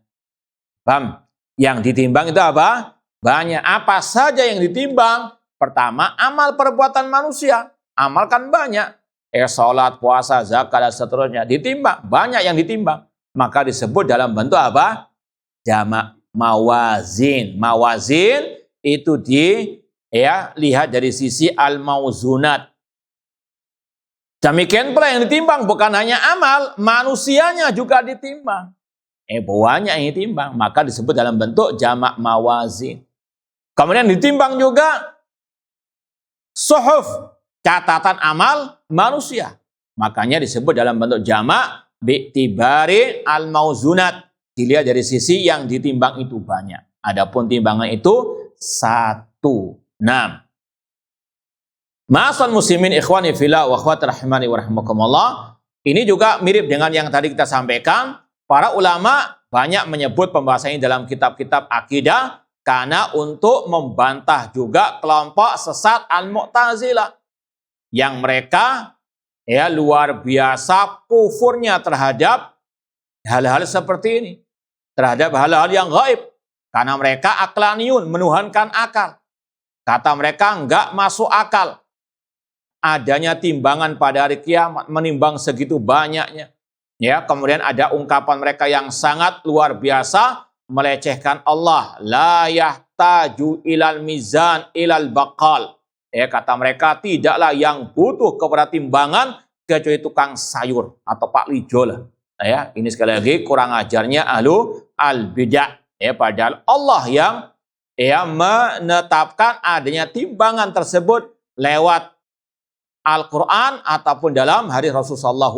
Paham? Yang ditimbang itu apa? Banyak. Apa saja yang ditimbang? Pertama, amal perbuatan manusia. Amal kan banyak. Sholat, puasa, zakat, dan seterusnya. Ditimbang. Banyak yang ditimbang. maka disebut dalam bentuk apa? Jamak mawazin. Mawazin itu lihat dari sisi al-mauzunat. Demikian pula yang ditimbang bukan hanya amal, manusianya juga ditimbang. Banyak yang ditimbang, maka disebut dalam bentuk jamak mawazin. Kemudian ditimbang juga suhuf, catatan amal manusia. Makanya disebut dalam bentuk jamak bi'tibari al-mauzunat. Dilihat dari sisi yang ditimbang itu banyak. Adapun timbangan itu satu. Ma'asal muslimin ikhwani fillah wa akhwati rahimani wa rahimakumullah. Ini juga mirip dengan yang tadi kita sampaikan. Para ulama banyak menyebut pembahasan ini dalam kitab-kitab akidah karena untuk membantah juga kelompok sesat al-Mu'tazilah yang mereka luar biasa kufurnya terhadap hal-hal seperti ini, terhadap hal-hal yang gaib, karena mereka aqlaniyun, menuhankan akal. Kata mereka enggak masuk akal adanya timbangan pada hari kiamat, menimbang segitu banyaknya. Kemudian ada ungkapan mereka yang sangat luar biasa, melecehkan Allah. La yahtaju ilal mizan ilal baqal. Kata mereka, tidaklah yang butuh kepada timbangan kecuali tukang sayur atau Pak Lijo lah. Ini sekali lagi kurang ajarnya ahlu al-bidah. Padahal Allah yang menetapkan adanya timbangan tersebut lewat Al-Quran ataupun dalam hadis Rasulullah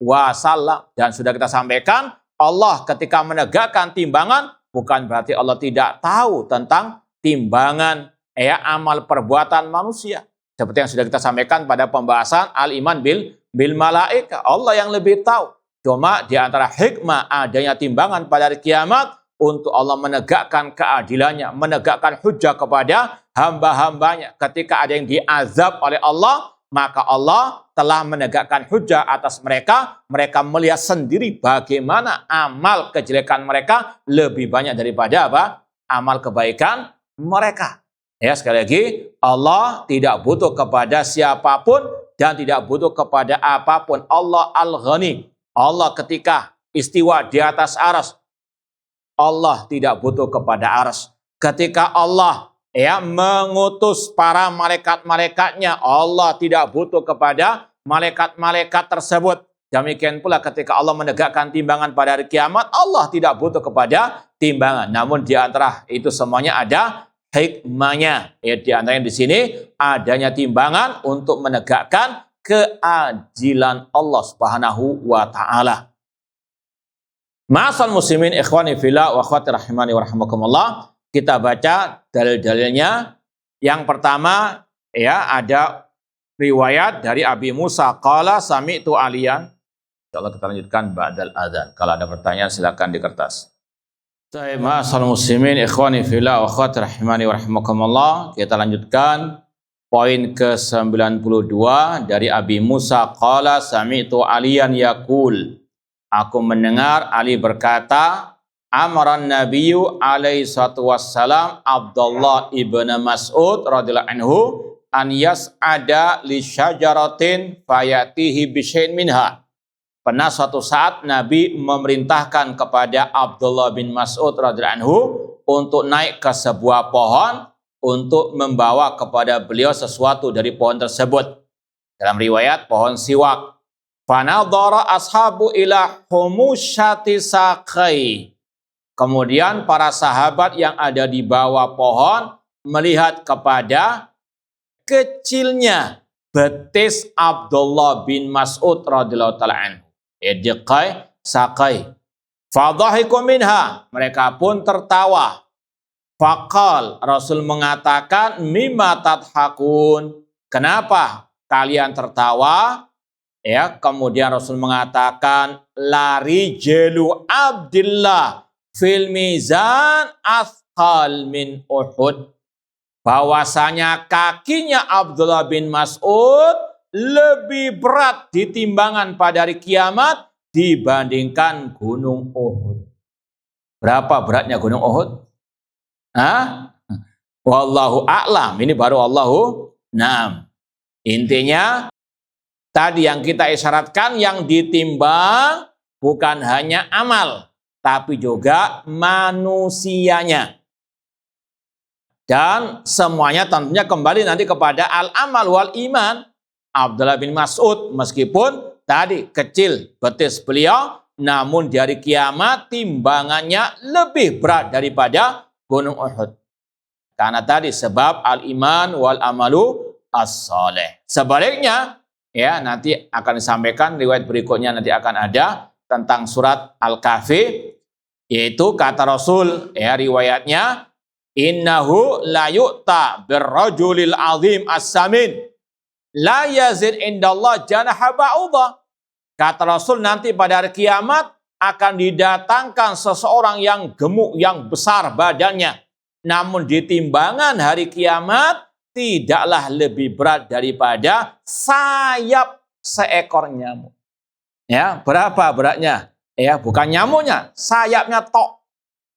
SAW. Dan sudah kita sampaikan, Allah ketika menegakkan timbangan, bukan berarti Allah tidak tahu tentang timbangan amal perbuatan manusia. Seperti yang sudah kita sampaikan pada pembahasan al-iman bil malaika. Allah yang lebih tahu. Cuma di antara hikmah adanya timbangan pada hari kiamat untuk Allah menegakkan keadilannya, menegakkan hujjah kepada hamba-hambanya. Ketika ada yang diazab oleh Allah, maka Allah telah menegakkan hujjah atas mereka. Mereka melihat sendiri bagaimana amal kejelekan mereka lebih banyak daripada amal kebaikan mereka. Sekali lagi, Allah tidak butuh kepada siapapun dan tidak butuh kepada apapun. Allah Al-Ghani. Allah ketika istiwa di atas arsy, Allah tidak butuh kepada arsy. Ketika Allah mengutus para malaikat-malaikatnya, Allah tidak butuh kepada malaikat-malaikat tersebut. Demikian pula ketika Allah menegakkan timbangan pada hari kiamat, Allah tidak butuh kepada timbangan. Namun di antara itu semuanya ada hikmahnya. Di antaranya di sini adanya timbangan untuk menegakkan keadilan Allah Subhanahu wa taala. Ma'asal muslimin ikhwani fillah wa akhwati rahimani wa rahimakumullah. Kita baca dalil-dalilnya. Yang pertama ada riwayat dari Abi Musa qala sami'tu aliyan. Insyaallah kita lanjutkan ba'dal adzan. Kalau ada pertanyaan silakan di kertas. Ma'asal muslimin ikhwani fillah wa akhwati rahimani wa rahimakumullah. Kita lanjutkan poin ke-92 dari Abi Musa qala sami'tu aliyan yaqul. Aku mendengar Ali berkata, amaran nabiyyu alaihi salatu wassalam Abdullah ibn Mas'ud radhiyallahu anhu an yas'ada li syajaratin fayatihi bisyai'in minha. Pernah suatu saat Nabi memerintahkan kepada Abdullah bin Mas'ud radhiyallahu anhu untuk naik ke sebuah pohon untuk membawa kepada beliau sesuatu dari pohon tersebut. Dalam riwayat pohon siwak. Fanadhara ashabu ila humusyati saqai. Kemudian para sahabat yang ada di bawah pohon melihat kepada kecilnya betis Abdullah bin Mas'ud radhiyallahu taala anhu. Diqai saqai. Fadhahiku minha. Mereka pun tertawa. Faqal, Rasul mengatakan, mimma tadhakun. Kenapa kalian tertawa? Kemudian Rasul mengatakan, lari jelu Abdillah fil mizan athqal min Uhud. Bahwasanya kakinya Abdullah bin Mas'ud lebih berat di timbangan pada hari kiamat dibandingkan gunung Uhud. Berapa beratnya gunung Uhud? Wallahu a'lam. Ini baru Allahu na'am. Intinya tadi yang kita isyaratkan yang ditimbang bukan hanya amal, tapi juga manusianya. Dan semuanya tentunya kembali nanti kepada al-amal wal iman. Abdullah bin Mas'ud meskipun tadi kecil betis beliau, namun di hari kiamat timbangannya lebih berat daripada gunung Uhud. Karena tadi sebab al-iman wal amalu as-saleh. Sebaliknya, ya nanti akan disampaikan riwayat berikutnya nanti akan ada tentang surat Al-Kahfi, yaitu kata Rasul, ya riwayatnya, innahu la yu'ta birrajulil azim as-samin la yazid indallah janaha ba'udah. Kata Rasul, nanti pada hari kiamat akan didatangkan seseorang yang gemuk, yang besar badannya, namun di timbangan hari kiamat tidaklah lebih berat daripada sayap seekor nyamuk. Ya, berapa beratnya? Ya, bukan nyamuknya, sayapnya tok.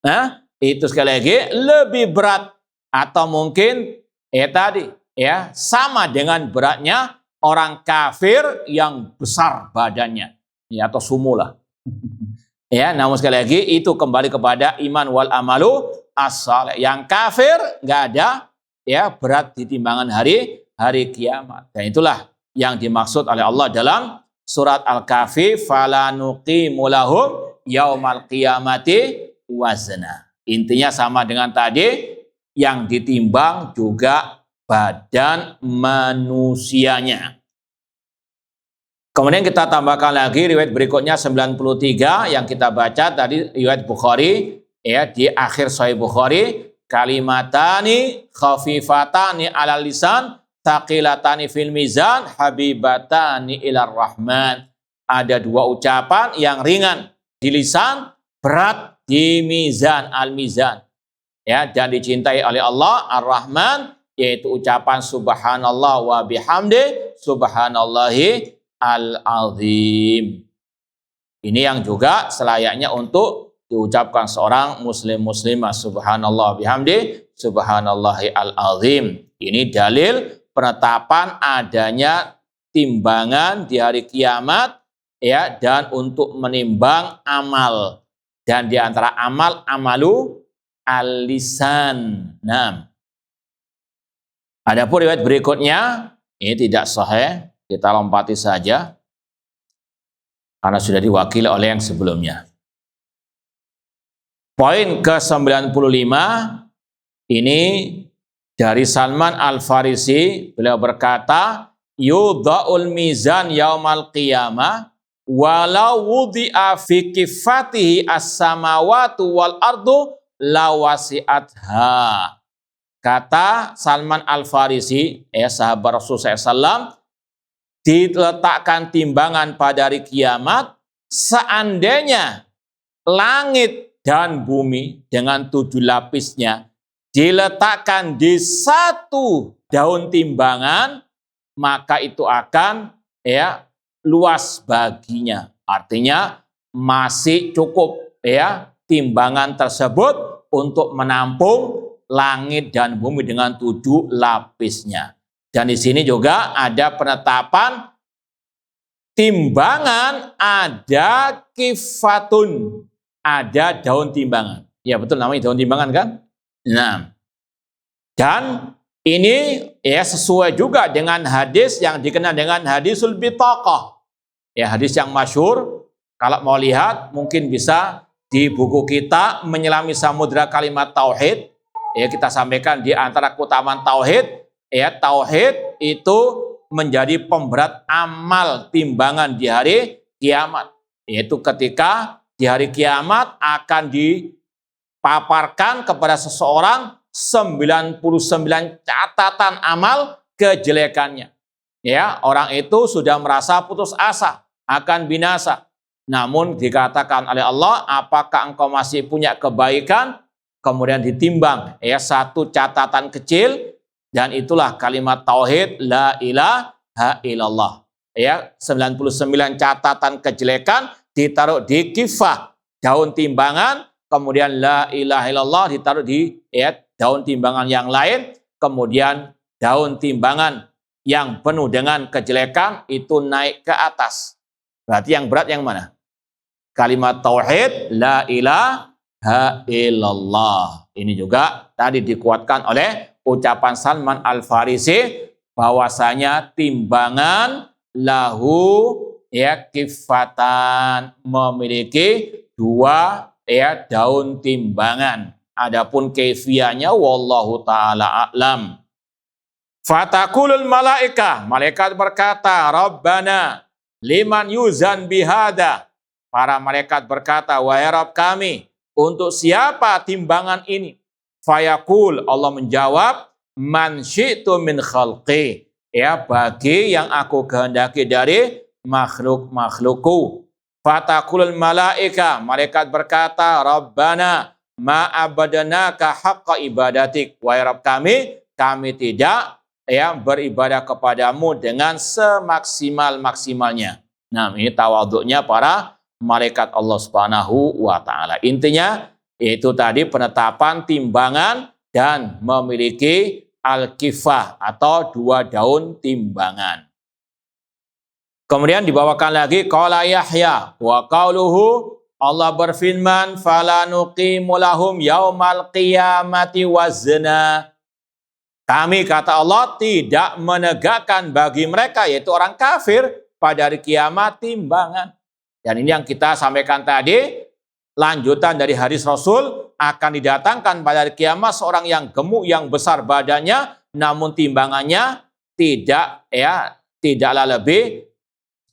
Nah, itu sekali lagi lebih berat, atau mungkin tadi ya sama dengan beratnya orang kafir yang besar badannya, ya, atau sumulah. Ya, namun sekali lagi itu kembali kepada iman wal amalu as-saleh. Yang kafir nggak ada ya berat di timbangan hari kiamat. Dan itulah yang dimaksud oleh Allah dalam surat Al-Kahfi, fala nuqimu lahum yaumal qiyamati wazna. Intinya sama dengan tadi, yang ditimbang juga badan manusianya. Kemudian kita tambahkan lagi riwayat berikutnya 93 yang kita baca tadi, riwayat Bukhari, ya di akhir Sahih Bukhari, kalimatani khafifatani alal lisan taqilatani fil mizan habibatani ilar rahman. Ada dua ucapan yang ringan di lisan, berat di mizan, al-mizan. Ya, dan dicintai oleh Allah Ar-Rahman, yaitu ucapan subhanallah wa bihamdi subhanallahi al-azim. Ini yang juga selayaknya untuk diucapkan seorang muslimah, subhanallah bihamdi subhanallahi al-azim. Ini dalil penetapan adanya timbangan di hari kiamat, ya, dan untuk menimbang amal. Dan di antara amal, amalu al-lisan. Nah, adapun riwayat berikutnya ini tidak sahih. Kita lompati saja karena sudah diwakili oleh yang sebelumnya. Poin ke-95 ini dari Salman Al-Farisi. Beliau berkata, yudha'ul mizan yaumal qiyamah walau wudi'a fi kifatihi as-samawatu wal ardu lawasi'atha. Kata Salman Al-Farisi, sahabat Rasulullah SAW, diletakkan timbangan pada hari kiamat, seandainya langit dan bumi dengan 7 lapisnya diletakkan di satu daun timbangan, maka itu akan luas baginya. Artinya masih cukup timbangan tersebut untuk menampung langit dan bumi dengan 7 lapisnya. Dan di sini juga ada penetapan timbangan, ada kifatun, ada daun timbangan. Ya betul namanya daun timbangan kan? Nah, dan ini sesuai juga dengan hadis yang dikenal dengan hadisul bitaqah. Ya, hadis yang masyhur, kalau mau lihat mungkin bisa di buku kita Menyelami Samudra Kalimat Tauhid. Ya, kita sampaikan di antara keutamaan tauhid, tauhid itu menjadi pemberat amal timbangan di hari kiamat. Yaitu ketika di hari kiamat akan dipaparkan kepada seseorang 99 catatan amal kejelekannya. Ya, orang itu sudah merasa putus asa akan binasa. Namun dikatakan oleh Allah, apakah engkau masih punya kebaikan? Kemudian ditimbang satu catatan kecil, dan itulah kalimat tauhid la ilaha illallah. 99 catatan kejelekan ditaruh di kifah, daun timbangan, kemudian la ilaha illallah ditaruh di daun timbangan yang lain, kemudian daun timbangan yang penuh dengan kejelekan itu naik ke atas. Berarti yang berat yang mana? kalimat tauhid la ilaha illallah. Ini juga tadi dikuatkan oleh ucapan Salman Al-Farisi bahwasanya timbangan lahu ya kifatan, memiliki dua ya daun timbangan. Adapun kaifiahnya wallahu taala a'lam. Fatakulul malaika, malaikat berkata, Rabbana liman yuzan bihada. Para malaikat berkata, wahai Rabb kami, untuk siapa timbangan ini? Fayaqul, Allah menjawab, man syi'tu min khalqi. Ya, bagi yang aku kehendaki dari makhluk-makhlukku. Fatakulul malaika, malaikat berkata, Rabbana ma abadanaka haqqa ibadatik. Wahai Rabb kami tidak ya beribadah kepadamu dengan semaksimal-maksimalnya. Nah, ini tawaduknya para malaikat Allah Subhanahu wa taala. Intinya yaitu tadi penetapan timbangan dan memiliki al-kifah atau dua daun timbangan. Kemudian dibawakan lagi qala Yahya wa qauluhu, Allah berfirman fala nuqimu lahum yaumal qiyamati wazna. Kami, kata Allah, tidak menegakkan bagi mereka, yaitu orang kafir, pada hari kiamat timbangan. Dan ini yang kita sampaikan tadi, lanjutan dari hadis Rasul, akan didatangkan pada hari kiamat seorang yang gemuk, yang besar badannya, namun timbangannya tidaklah lebih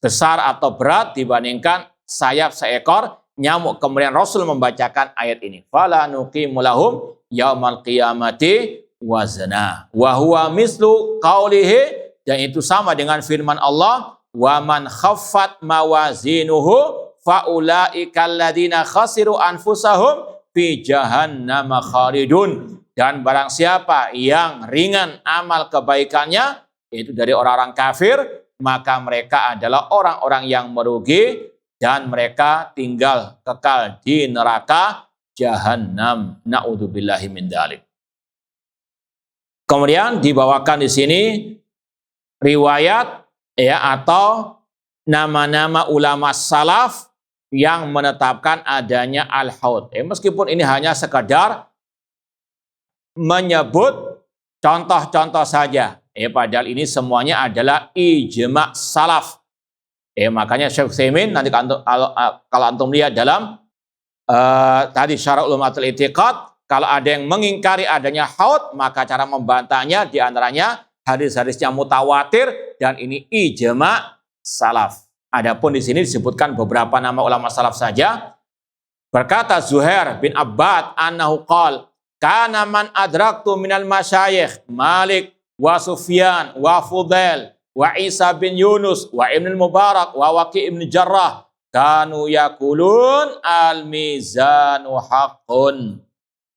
besar atau berat dibandingkan sayap seekor nyamuk. Kemudian Rasul membacakan ayat ini. Fala nuqimu lahum yaumal qiyamati wazna wa huwa mislu qaulihi, dan itu sama dengan firman Allah, wa man khaffat mawazinuhu faulaika alladziina khasiru anfusahum fi jahannam khalidun. Dan barang siapa yang ringan amal kebaikannya, itu dari orang-orang kafir, maka mereka adalah orang-orang yang merugi dan mereka tinggal kekal di neraka jahannam. Na'udzubillahi min dzalik. Kemudian dibawakan di sini riwayat atau nama-nama ulama salaf yang menetapkan adanya al-haud. Meskipun ini hanya sekadar menyebut contoh-contoh saja. Padahal ini semuanya adalah ijma' salaf. Makanya Syekh Utsaimin nanti kalau antum lihat dalam tadi Syarah Ulumatul I'tiqad, kalau ada yang mengingkari adanya haud, maka cara membantahnya diantaranya hadis-hadisnya mutawatir, dan ini ijma' salaf. Adapun di sini disebutkan beberapa nama ulama salaf saja. Berkata Zuhair bin Abbad annahu qala kana man adraktu minal masyayikh Malik wa Sufyan wa Fudail wa Isa bin Yunus wa Ibn Mubarak wa Waqi' ibn Jarrah kanu yakulun al-mizanu haqqun.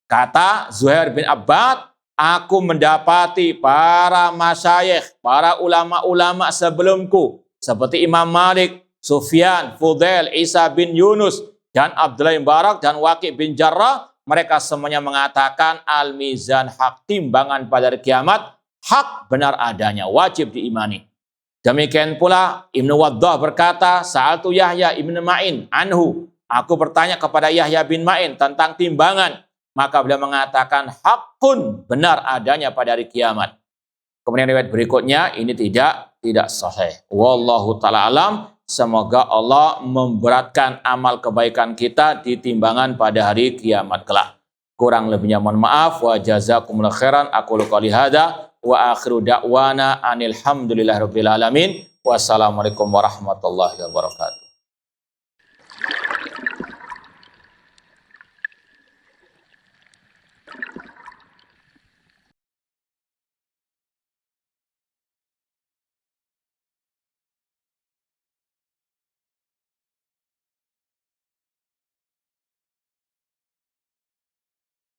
Kata Zuhair bin Abbad, aku mendapati para masyayikh, para ulama-ulama sebelumku, seperti Imam Malik, Sufyan, Fudail, Isa bin Yunus, dan Abdullah bin Mubarak, dan Waqi' bin Jarrah, mereka semuanya mengatakan al-mizan hak, timbangan pada hari kiamat, hak benar adanya, wajib diimani. Demikian pula Ibnu Waddah berkata, Sa'altu Yahya ibn Ma'in anhu, aku bertanya kepada Yahya bin Ma'in tentang timbangan. Maka beliau mengatakan hakun, benar adanya pada hari kiamat. Kemudian riwayat berikutnya ini tidak sahih. Wallahu ta'ala alam. Semoga Allah memberatkan amal kebaikan kita di timbangan pada hari kiamat kelak. Kurang lebihnya mohon maaf. Wa jazakumullahu khairan. Aqulu qouli hadza wa akhiru da'wana anil hamdulillahirabbil alamin. Wassalamualaikum warahmatullahi wabarakatuh.